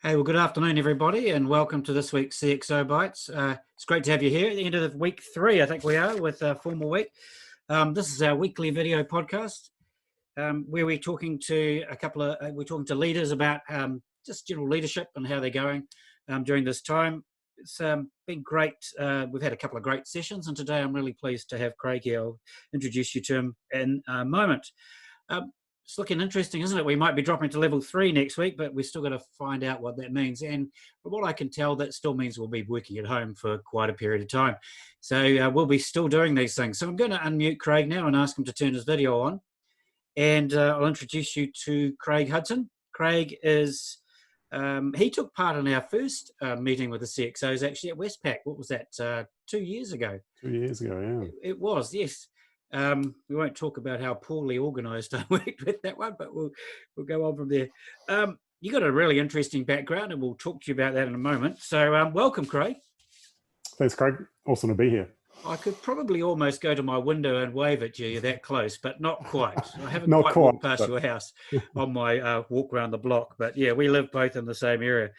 Hey, well, good afternoon, everybody, and welcome to this week's CxObytes. It's great to have you here at the end of week 3, I think we are, with a formal week. This is our weekly video podcast where we're talking to we're talking to leaders about just general leadership and how they're going during this time. It's been great. We've had a couple of great sessions, and today I'm really pleased to have Craig here. I'll introduce you to him in a moment. It's looking interesting, isn't it? We might be dropping to level 3 next week, but we're still got to find out what that means. And from what I can tell, that still means we'll be working at home for quite a period of time. So we'll be still doing these things. So I'm going to unmute Craig now and ask him to turn his video on. And I'll introduce you to Craig Hudson. Craig is, he took part in our first meeting with the CXOs actually at Westpac. What was that, 2 years ago? 2 years ago, yeah. It was, yes. We won't talk about how poorly organised I worked with that one, but we'll go on from there. You got a really interesting background, and we'll talk to you about that in a moment. So welcome, Craig. Thanks, Craig. Awesome to be here. I could probably almost go to my window and wave at you. You're that close, but not quite. I haven't Not quite quite, walked past your house on my walk around the block. But yeah, we live both in the same area.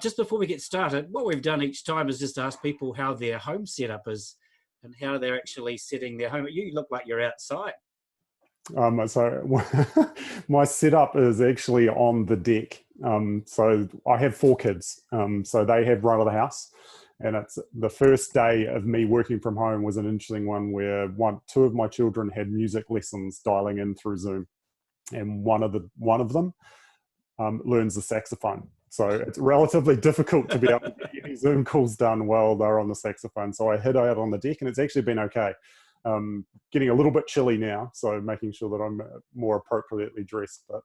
Just before we get started, what we've done each time is just ask people how their home setup is and how they're actually setting their home. You look like you're outside. So my setup is actually on the deck. So I have 4 kids. So they have run of the house. And it's the first day of me working from home was an interesting one where 2 of my children had music lessons dialing in through Zoom. And one of them learns the saxophone. So it's relatively difficult to be able to get any Zoom calls done while they're on the saxophone. So I hid out on the deck, and it's actually been okay. Getting a little bit chilly now, so making sure that I'm more appropriately dressed. But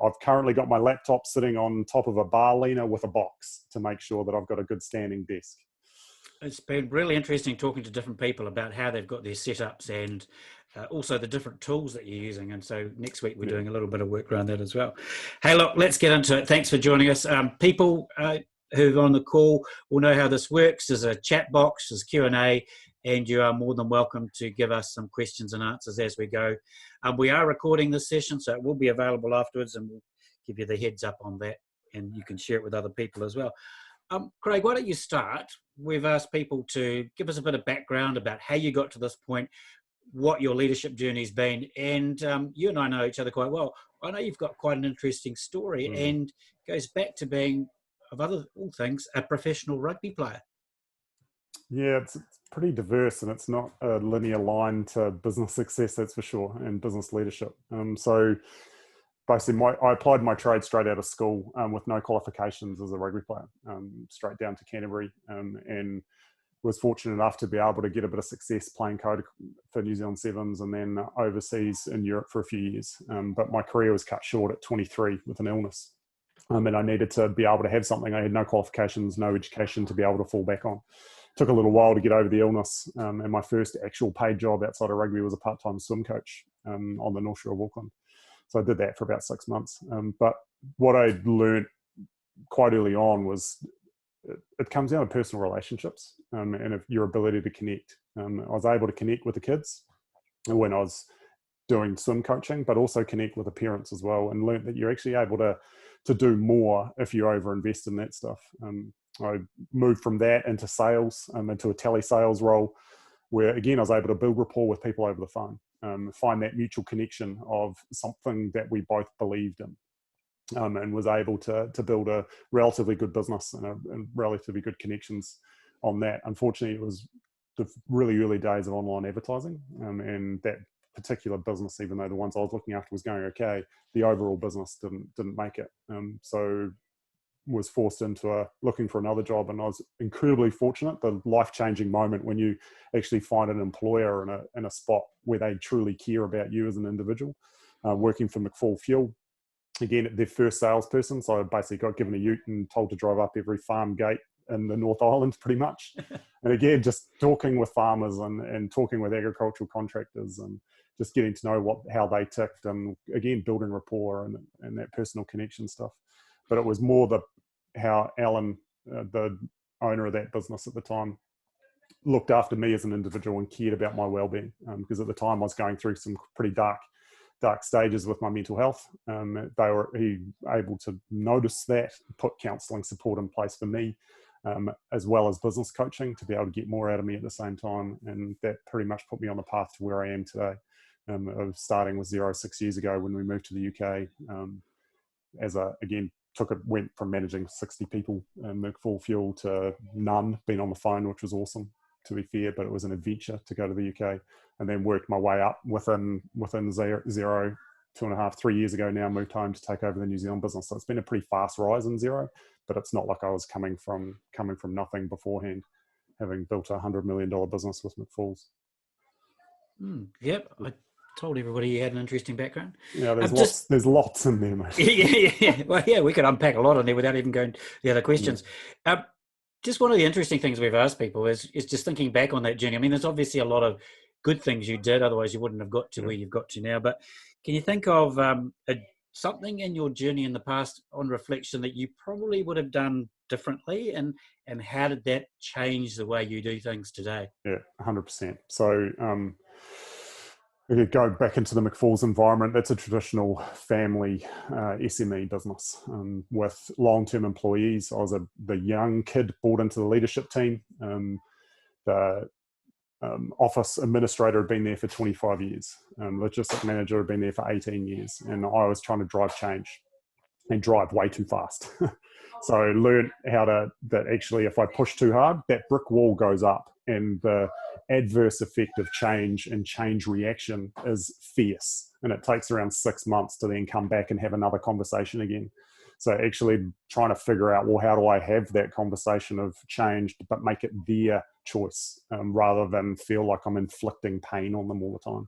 I've currently got my laptop sitting on top of a bar leaner with a box to make sure that I've got a good standing desk. It's been really interesting talking to different people about how they've got their setups and also the different tools that you're using. And so next week we're doing a little bit of work around that as well. Hey, look, let's get into it. Thanks for joining us. People who are on the call will know how this works. There's a chat box, there's Q&A, and you are more than welcome to give us some questions and answers as we go. We are recording this session, so it will be available afterwards, and we'll give you the heads up on that, and you can share it with other people as well. Craig, why don't you start? We've asked people to give us a bit of background about how you got to this point, what your leadership journey's been, and you and I know each other quite well. I know you've got quite an interesting story and goes back to being, of all things, a professional rugby player. Yeah, it's pretty diverse, and it's not a linear line to business success, that's for sure, and business leadership. So basically, I applied my trade straight out of school with no qualifications as a rugby player, straight down to Canterbury, and was fortunate enough to be able to get a bit of success playing code for New Zealand Sevens and then overseas in Europe for a few years. But my career was cut short at 23 with an illness. And I needed to be able to have something. I had no qualifications, no education to be able to fall back on. Took a little while to get over the illness. And my first actual paid job outside of rugby was a part-time swim coach on the North Shore of Auckland. So I did that for about 6 months. But what I learned quite early on was it comes down to personal relationships and your ability to connect. I was able to connect with the kids when I was doing swim coaching, but also connect with the parents as well, and learned that you're actually able to do more if you overinvest in that stuff. I moved from that into sales, into a telesales role, where again I was able to build rapport with people over the phone, find that mutual connection of something that we both believed in. And was able to build a relatively good business and relatively good connections on that. Unfortunately, it was the really early days of online advertising, and that particular business, even though the ones I was looking after was going okay, the overall business didn't make it. So was forced into looking for another job, and I was incredibly fortunate. The life-changing moment when you actually find an employer in a spot where they truly care about you as an individual. Working for McFall Fuel. Again, their first salesperson, so I basically got given a ute and told to drive up every farm gate in the North Island pretty much. And again, just talking with farmers and talking with agricultural contractors and just getting to know how they ticked, and again, building rapport and that personal connection stuff. But it was more how Alan, the owner of that business at the time, looked after me as an individual and cared about my well-being. Because at the time I was going through some pretty dark dark stages with my mental health. He able to notice that, put counselling support in place for me, as well as business coaching to be able to get more out of me at the same time. And that pretty much put me on the path to where I am today, of starting with Xero 6 years ago when we moved to the UK. Went from managing 60 people in full fuel to none, being on the phone, which was awesome, to be fair, but it was an adventure to go to the UK, and then worked my way up within Xero 2.5, 3 years ago now, moved home to take over the New Zealand business. So it's been a pretty fast rise in Xero, but it's not like I was coming from nothing beforehand, having built a $100 million business with McFalls. Yep, I told everybody you had an interesting background. Yeah, there's lots in there, mate. Yeah. Well, yeah, we could unpack a lot in there without even going to the other questions. Yeah. Just one of the interesting things we've asked people is just thinking back on that journey. I mean, there's obviously a lot of good things you did, otherwise you wouldn't have got to where you've got to now. But can you think of something in your journey in the past on reflection that you probably would have done differently, and how did that change the way you do things today? Yeah, 100%. So we could go back into the McFalls environment. That's a traditional family SME business with long-term employees. I was the young kid brought into the leadership team. The office administrator had been there for 25 years. Logistic manager had been there for 18 years. And I was trying to drive change and drive way too fast. So I learned that actually if I push too hard, that brick wall goes up, and the adverse effect of change and change reaction is fierce. And it takes around 6 months to then come back and have another conversation again. So actually trying to figure out, well, how do I have that conversation of change, but make it their choice, rather than feel like I'm inflicting pain on them all the time.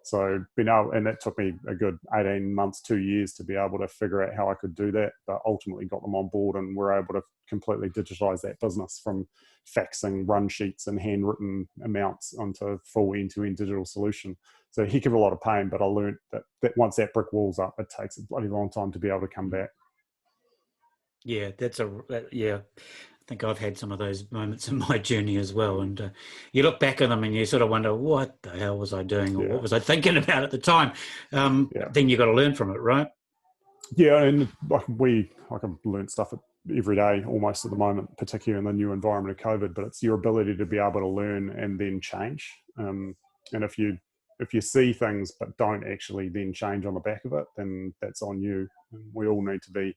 So and that took me a good 18 months, 2 years to be able to figure out how I could do that, but ultimately got them on board, and we're able to completely digitize that business from faxing run sheets and handwritten amounts onto full end-to-end digital solution. So a heck of a lot of pain, but I learned that once that brick wall's up, it takes a bloody long time to be able to come back. Yeah, I think I've had some of those moments in my journey as well. And you look back on them and you sort of wonder, what the hell was I doing, or what was I thinking about at the time? Then you got to learn from it, right? Yeah, and I've learned stuff every day almost at the moment, particularly in the new environment of COVID, but it's your ability to be able to learn and then change. And if you see things but don't actually then change on the back of it, then that's on you. And we all need to be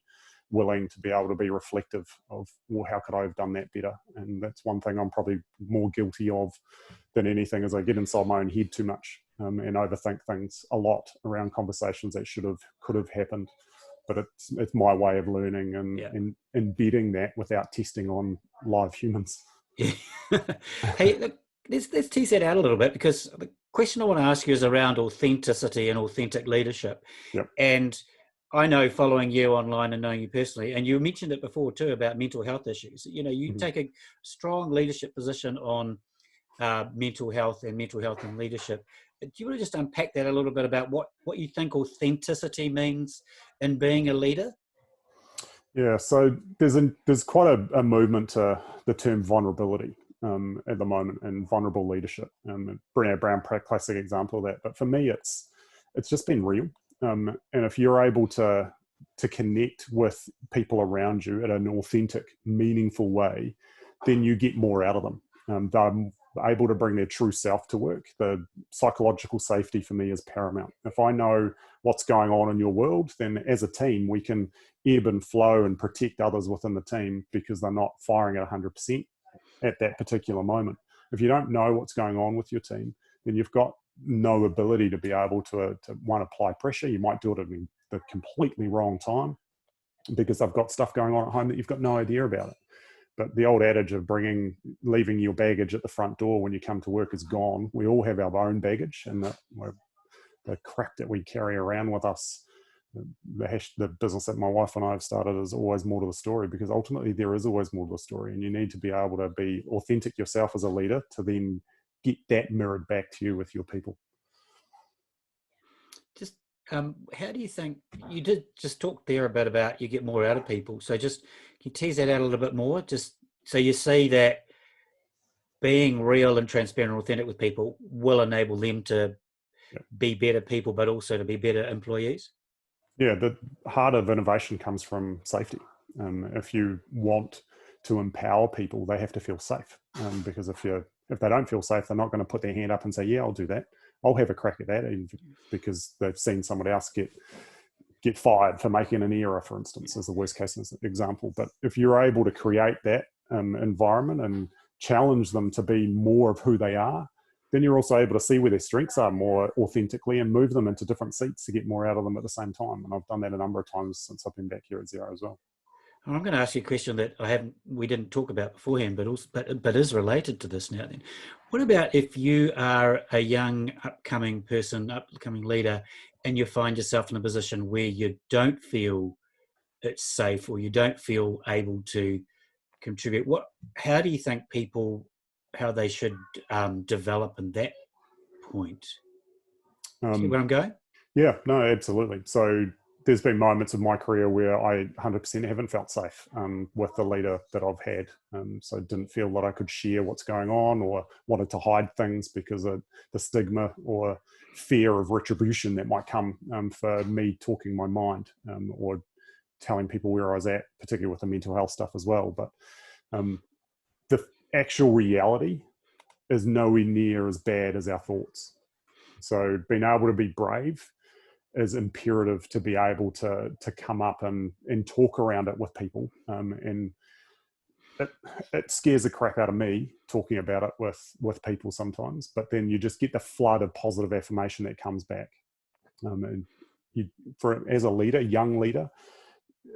willing to be able to be reflective of, well, how could I have done that better? And that's one thing I'm probably more guilty of than anything, is I get inside my own head too much and overthink things a lot around conversations that could have happened. But it's my way of learning and embedding that without testing on live humans. Yeah. Hey, look, let's tease that out a little bit, because the question I want to ask you is around authenticity and authentic leadership. Yep. And I know, following you online and knowing you personally, and you mentioned it before too about mental health issues. You know, you take a strong leadership position on mental health and leadership. Do you want to just unpack that a little bit about what you think authenticity means in being a leader? Yeah, so there's quite a movement to the term vulnerability at the moment, and vulnerable leadership. Brené Brown, classic example of that. But for me, it's just been real. And if you're able to connect with people around you in an authentic, meaningful way, then you get more out of them. They're able to bring their true self to work. The psychological safety for me is paramount. If I know what's going on in your world, then as a team, we can ebb and flow and protect others within the team, because they're not firing at 100% at that particular moment. If you don't know what's going on with your team, then you've got no ability to be able to apply pressure. You might do it at the completely wrong time because they've got stuff going on at home that you've got no idea about it. But the old adage of leaving your baggage at the front door when you come to work is gone. We all have our own baggage, and the crap that we carry around with us, the business that my wife and I have started, is always more to the story, because ultimately there is always more to the story, and you need to be able to be authentic yourself as a leader to then get that mirrored back to you with your people. Just how do you think, you did just talk there a bit about you get more out of people, so just can you tease that out a little bit more, just so you see that being real and transparent and authentic with people will enable them to be better people, but also to be better employees? Yeah, the heart of innovation comes from safety. If you want to empower people, they have to feel safe. Because if they don't feel safe, they're not going to put their hand up and say, "Yeah, I'll do that. I'll have a crack at that," even because they've seen someone else get fired for making an error, for instance, as the worst case example. But if you're able to create that environment and challenge them to be more of who they are, then you're also able to see where their strengths are more authentically and move them into different seats to get more out of them at the same time. And I've done that a number of times since I've been back here at Xero as well. I'm going to ask you a question that we didn't talk about beforehand, but is related to this now. Then, what about if you are a young upcoming leader, and you find yourself in a position where you don't feel it's safe or you don't feel able to contribute? How do you think how they should develop in that point? See where I'm going? Yeah, no, absolutely. So there's been moments of my career where I 100% haven't felt safe with the leader that I've had. So didn't feel that I could share what's going on, or wanted to hide things because of the stigma or fear of retribution that might come for me talking my mind, or telling people where I was at, particularly with the mental health stuff as well. But the actual reality is nowhere near as bad as our thoughts. So being able to be brave is imperative to be able to come up and talk around it with people. And it scares the crap out of me talking about it with people sometimes, but then you just get the flood of positive affirmation that comes back. And as a leader, young leader,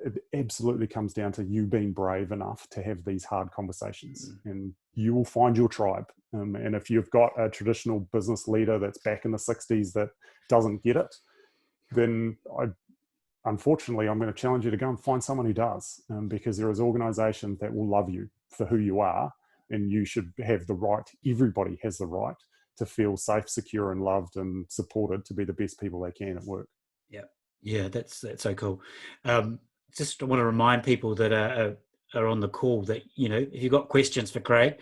it absolutely comes down to you being brave enough to have these hard conversations, and you will find your tribe. And if you've got a traditional business leader that's back in the 60s that doesn't get it, then unfortunately, I'm going to challenge you to go and find someone who does, because there is organizations that will love you for who you are, and you should have the right, everybody has the right to feel safe, secure, and loved and supported to be the best people they can at work. Yeah, that's so cool. Just want to remind people that are on the call that, if you've got questions for Craig,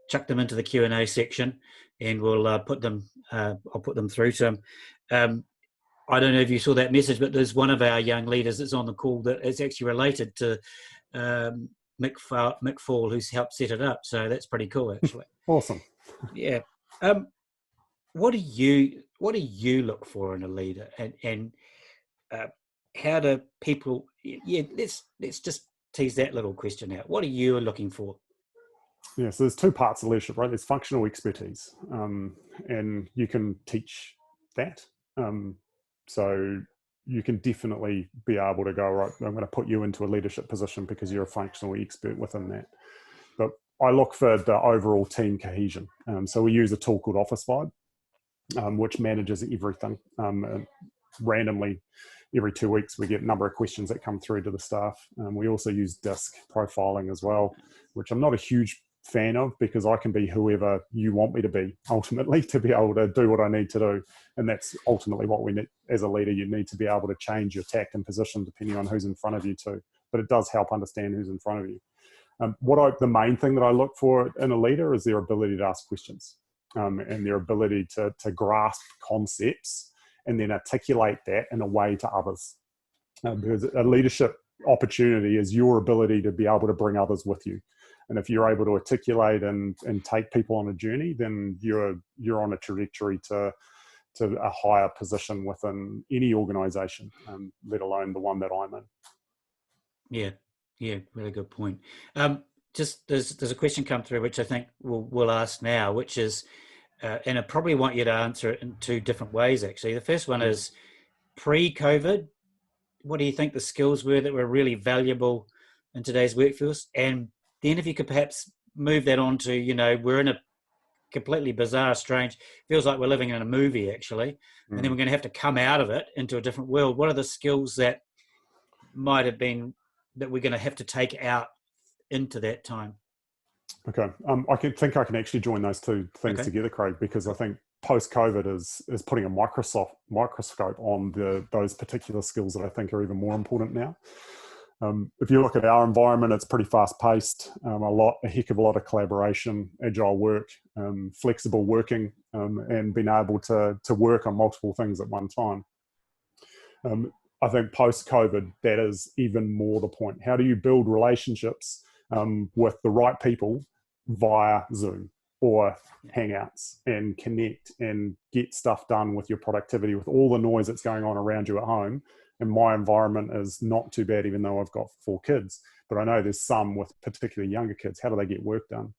chuck them into the Q&A section, and we'll put them. I'll put them through to him. I don't know if you saw that message, but there's one of our young leaders that's on the call that is actually related to Mick Fall, who's helped set it up. So that's pretty cool, actually. Awesome. Yeah. What do you look for in a leader, and how do people? Yeah, let's just tease that little question out. What are you looking for? Yeah, so there's two parts of leadership, right? There's functional expertise, and you can teach that. So you can definitely be able to go, right, I'm going to put you into a leadership position because you're a functional expert within that. But I look for the overall team cohesion. So we use a tool called Office Vibe, which manages everything. Randomly, every 2 weeks, we get a number of questions that come through to the staff. We also use DISC profiling as well, which I'm not a huge fan of, because I can be whoever you want me to be, ultimately, to be able to do what I need to do. And that's ultimately what we need as a leader. You need to be able to change your tact and position depending on who's in front of you too. But it does help understand who's in front of you. The main thing that I look for in a leader is their ability to ask questions, and their ability to grasp concepts and then articulate that in a way to others. Because a leadership opportunity is your ability to be able to bring others with you. And if you're able to articulate and take people on a journey, then you're on a trajectory to a higher position within any organization, let alone the one that I'm in. Yeah, really good point. Just there's a question come through which I think we'll ask now, which is, and I probably want you to answer it in two different ways, actually. The first one is, pre-COVID, what do you think the skills were that were really valuable in today's workforce? And then if you could perhaps move that on to, we're in a completely bizarre, strange, feels like we're living in a movie, actually, and then we're going to have to come out of it into a different world. What are the skills that might have been that we're going to have to take out into that time? Okay. I think I can actually join those two things together, Craig, because I think post-COVID is putting a microscope on those particular skills that I think are even more important now. If you look at our environment, it's pretty fast paced, a heck of a lot of collaboration, agile work, flexible working, and being able to work on multiple things at one time. I think post-COVID, that is even more the point. How do you build relationships with the right people via Zoom or Hangouts and connect and get stuff done with your productivity, with all the noise that's going on around you at home? And my environment is not too bad, even though I've got 4 kids. But I know there's some with particularly younger kids. How do they get work done?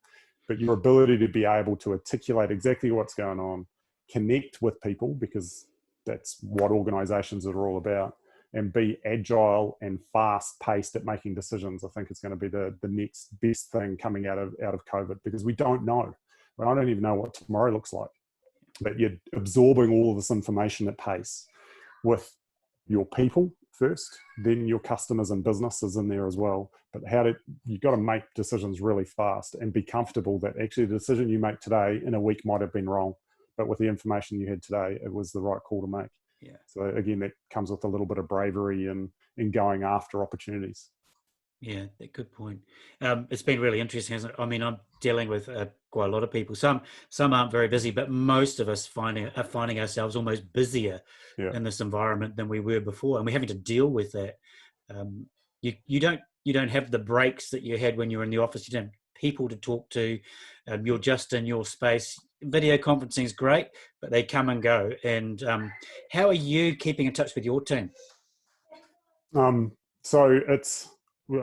But your ability to be able to articulate exactly what's going on, connect with people, because that's what organizations are all about, and be agile and fast-paced at making decisions, I think it's going to be the next best thing coming out of COVID, because we don't know. Well, I don't even know what tomorrow looks like. But you're absorbing all of this information at pace with your people first, then your customers and businesses in there as well. But you've got to make decisions really fast and be comfortable that actually the decision you make today in a week might have been wrong, but with the information you had today, it was the right call to make. Yeah. So again, that comes with a little bit of bravery and in going after opportunities. Yeah, good point. It's been really interesting, hasn't it? I mean, I'm dealing with quite a lot of people. Some aren't very busy, but most of us are finding ourselves almost busier in this environment than we were before, and we're having to deal with that. You don't have the breaks that you had when you were in the office. You don't have people to talk to. You're just in your space. Video conferencing is great, but they come and go. And how are you keeping in touch with your team? So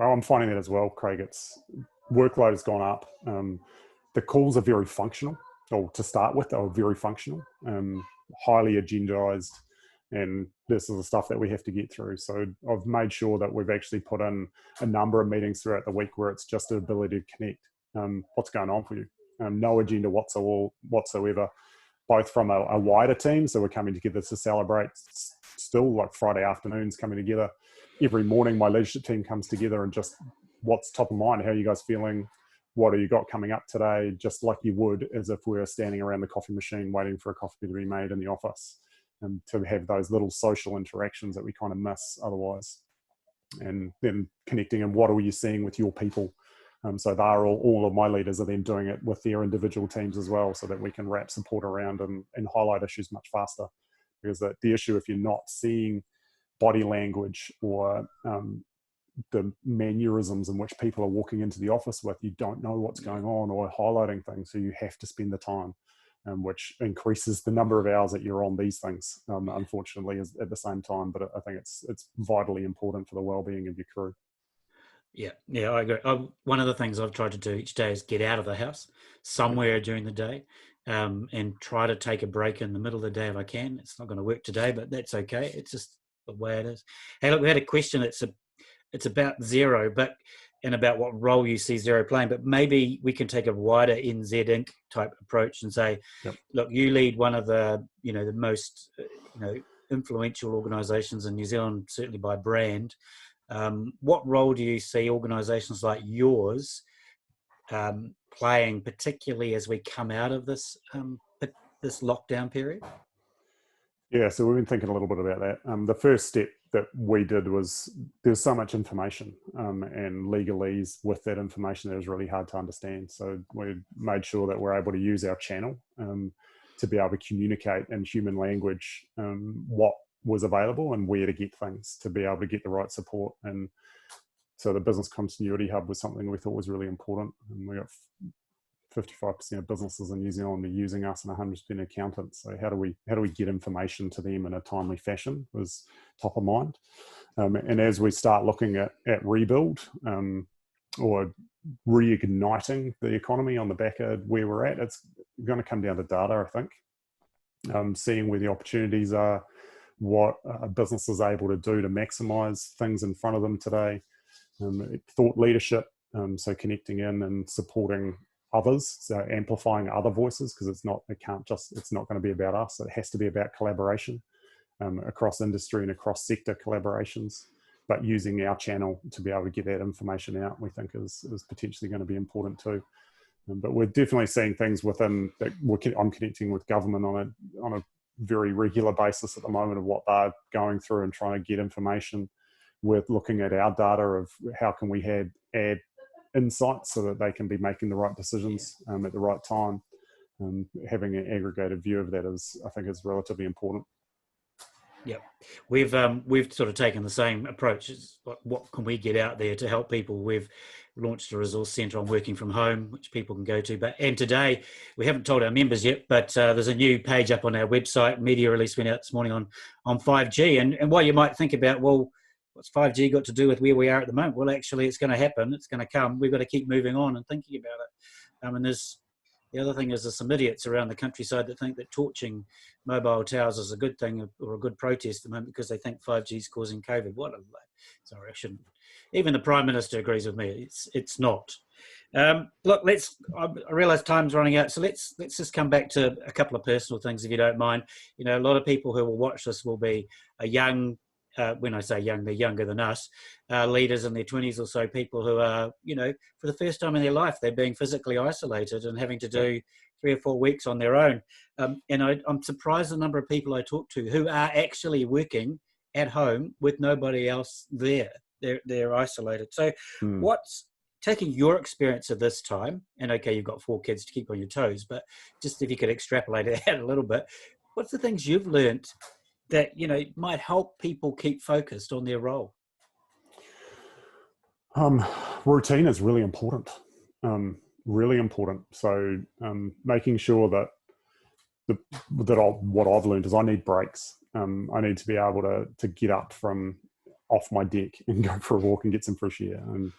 I'm finding that as well, Craig. Workload has gone up. The calls are very functional, or to start with, they were very functional, highly agendized, and this is the stuff that we have to get through. So I've made sure that we've actually put in a number of meetings throughout the week where it's just the ability to connect. What's going on for you? No agenda whatsoever, both from a wider team. So we're coming together to celebrate still, like Friday afternoons coming together. Every morning, my leadership team comes together and just what's top of mind. How are you guys feeling? What have you got coming up today? Just like you would as if we were standing around the coffee machine waiting for a coffee to be made in the office, and to have those little social interactions that we kind of miss otherwise. And then connecting and what are you seeing with your people? So they're all of my leaders are then doing it with their individual teams as well, so that we can wrap support around and highlight issues much faster. Because the issue, if you're not seeing body language or the mannerisms in which people are walking into the office with, you don't know what's going on or highlighting things. So you have to spend the time, which increases the number of hours that you're on these things, unfortunately, at the same time. But I think it's vitally important for the well-being of your crew. Yeah, I agree. One of the things I've tried to do each day is get out of the house somewhere during the day, and try to take a break in the middle of the day if I can. It's not going to work today, but that's okay. It's just the way it is. Hey, look, we had a question. It's about Xero, and about what role you see Xero playing. But maybe we can take a wider NZ Inc. type approach and say, look, you lead one of the the most influential organisations in New Zealand, certainly by brand. What role do you see organisations like yours playing, particularly as we come out of this lockdown period? Yeah, so we've been thinking a little bit about that. The first step that we did was there's so much information and legalese with that information that is really hard to understand. So we made sure that we're able to use our channel to be able to communicate in human language what was available and where to get things to be able to get the right support. And so the business continuity hub was something we thought was really important. And we got 55% of businesses in New Zealand are using us and 100% accountants. So how do we get information to them in a timely fashion was top of mind. And as we start looking at rebuild or reigniting the economy on the back of where we're at, it's going to come down to data, I think. Seeing where the opportunities are, what a business is able to do to maximize things in front of them today. Thought leadership, so connecting in and supporting others, so amplifying other voices, because it's not going to be about us. It has to be about collaboration across industry and across sector collaborations, but using our channel to be able to get that information out, we think is potentially going to be important too. But we're definitely seeing things within that. I'm connecting with government on a very regular basis at the moment of what they're going through and trying to get information. with looking at our data of how can we add insights so that they can be making the right decisions at the right time. Having an aggregated view of that I think is relatively important. Yep, we've sort of taken the same approach. It's what can we get out there to help people? We've launched a resource centre on working from home, which people can go to. And today we haven't told our members yet, but there's a new page up on our website. Media release went out this morning on 5G. And while you might think about, well, what's 5G got to do with where we are at the moment? Well, actually, it's going to happen. It's going to come. We've got to keep moving on and thinking about it. And the other thing is there's some idiots around the countryside that think that torching mobile towers is a good thing or a good protest at the moment because they think 5G is causing COVID. Sorry, I shouldn't. Even the Prime Minister agrees with me. It's not. Look, I realise time's running out, so let's just come back to a couple of personal things, if you don't mind. You know, a lot of people who will watch this will be a young. When I say young, they're younger than us, leaders in their 20s or so, people who are, you know, for the first time in their life, they're being physically isolated and having to do 3 or 4 weeks on their own. And I'm surprised the number of people I talk to who are actually working at home with nobody else there. They're isolated. So what's taking your experience of this time, and okay, you've got 4 kids to keep on your toes, but just if you could extrapolate it out a little bit, what's the things you've learned that, you know, might help people keep focused on their role? Routine is really important. Really important. So making sure that what I've learned is I need breaks. I need to be able to get up from off my deck and go for a walk and get some fresh air. And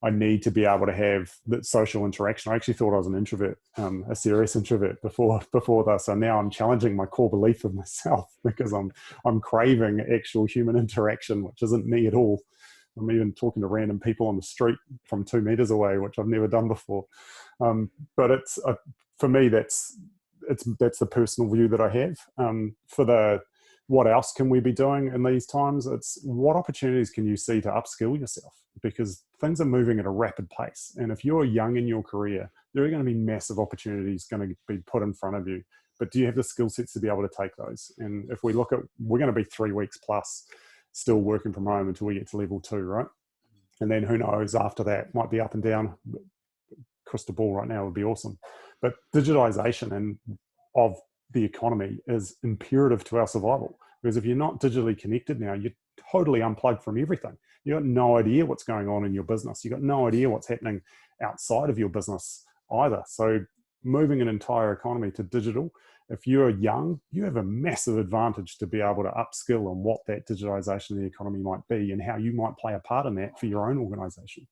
I need to be able to have that social interaction. I actually thought I was an introvert, a serious introvert before this. And now I'm challenging my core belief of myself because I'm craving actual human interaction, which isn't me at all. I'm even talking to random people on the street from 2 meters away, which I've never done before. But it's for me, that's the personal view that I have. What else can we be doing in these times? It's what opportunities can you see to upskill yourself? Because things are moving at a rapid pace. And if you're young in your career, there are going to be massive opportunities going to be put in front of you. But do you have the skill sets to be able to take those? And if we look at, we're going to be 3 weeks plus still working from home until we get to level 2, right? And then who knows after that, might be up and down. Crystal ball right now would be awesome. But digitization of the economy is imperative to our survival, because if you're not digitally connected now, you're totally unplugged from everything. You've got no idea what's going on in your business. You've got no idea what's happening outside of your business either. So moving an entire economy to digital, if you're young, you have a massive advantage to be able to upskill on what that digitization of the economy might be and how you might play a part in that for your own organization.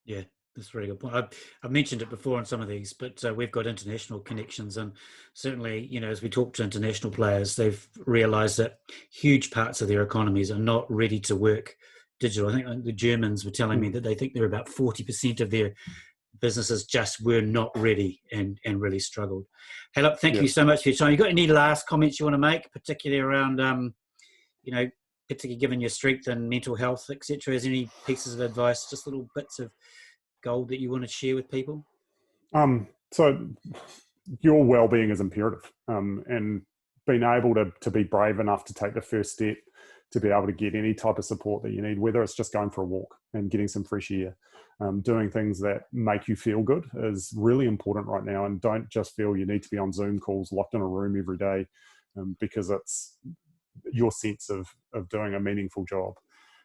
Yeah. That's a very good point. I've mentioned it before on some of these, but we've got international connections, and certainly, you know, as we talk to international players, they've realised that huge parts of their economies are not ready to work digital. I think the Germans were telling me that they think they're about 40% of their businesses just were not ready and really struggled. Hey, look, thank you so much for your time. You got any last comments you want to make, particularly around, you know, particularly given your strength and mental health, etc.? Is there any pieces of advice, just little bits of gold that you want to share with people? So your well-being is imperative, and being able to be brave enough to take the first step to be able to get any type of support that you need, whether it's just going for a walk and getting some fresh air, doing things that make you feel good is really important right now. And don't just feel you need to be on Zoom calls locked in a room every day, because it's your sense of doing a meaningful job.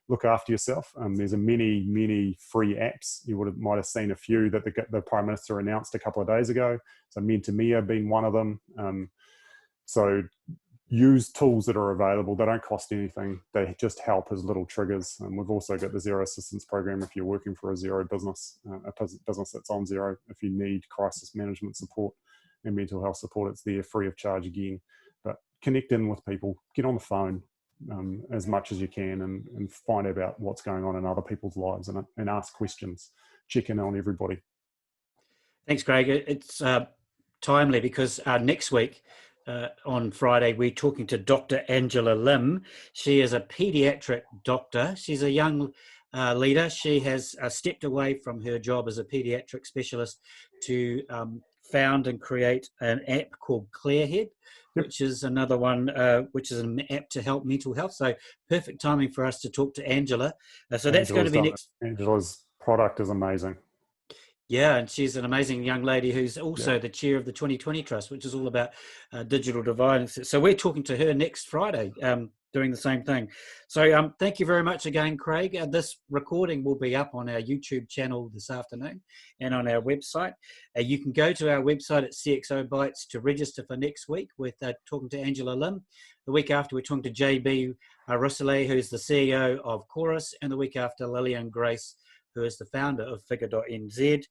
Look after yourself. There's many free apps. You might have seen a few that the Prime Minister announced a couple of days ago. So Mentor being one of them. So use tools that are available. They don't cost anything. They just help as little triggers. And we've also got the Xero Assistance Program if you're working for a Xero business, a business that's on Xero. If you need crisis management support and mental health support, it's there free of charge again. But connect in with people. Get on the phone as much as you can and find out about what's going on in other people's lives and ask questions. Check in on everybody. Thanks, Craig. It's timely because next week on Friday, we're talking to Dr. Angela Lim. She is a pediatric doctor. She's a young leader. She has stepped away from her job as a pediatric specialist to found and create an app called Clearhead, which is another one, which is an app to help mental health. So perfect timing for us to talk to Angela. So that's going to be next. Angela's product is amazing. Yeah, and she's an amazing young lady who's also the chair of the 2020 Trust, which is all about digital divide. So we're talking to her next Friday, doing the same thing. So thank you very much again, Craig. This recording will be up on our YouTube channel this afternoon and on our website. You can go to our website at CxObytes to register for next week with talking to Angela Lim. The week after, we're talking to JB Russellet, who's the CEO of Chorus, and the week after, Lillian Grace, who is the founder of Figure.nz.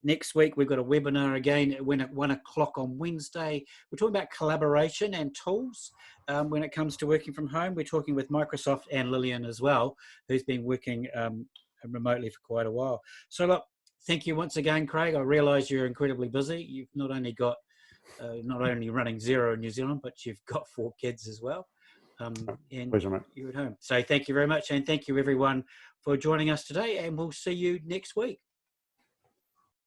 Next week, we've got a webinar again at 1 o'clock on Wednesday. We're talking about collaboration and tools when it comes to working from home. We're talking with Microsoft and Lillian as well, who's been working remotely for quite a while. So look, thank you once again, Craig. I realise you're incredibly busy. You've not only got, not only running Xero in New Zealand, but you've got 4 kids as well. And Pleasure, mate. You're at home. So thank you very much. And thank you everyone for joining us today. And we'll see you next week.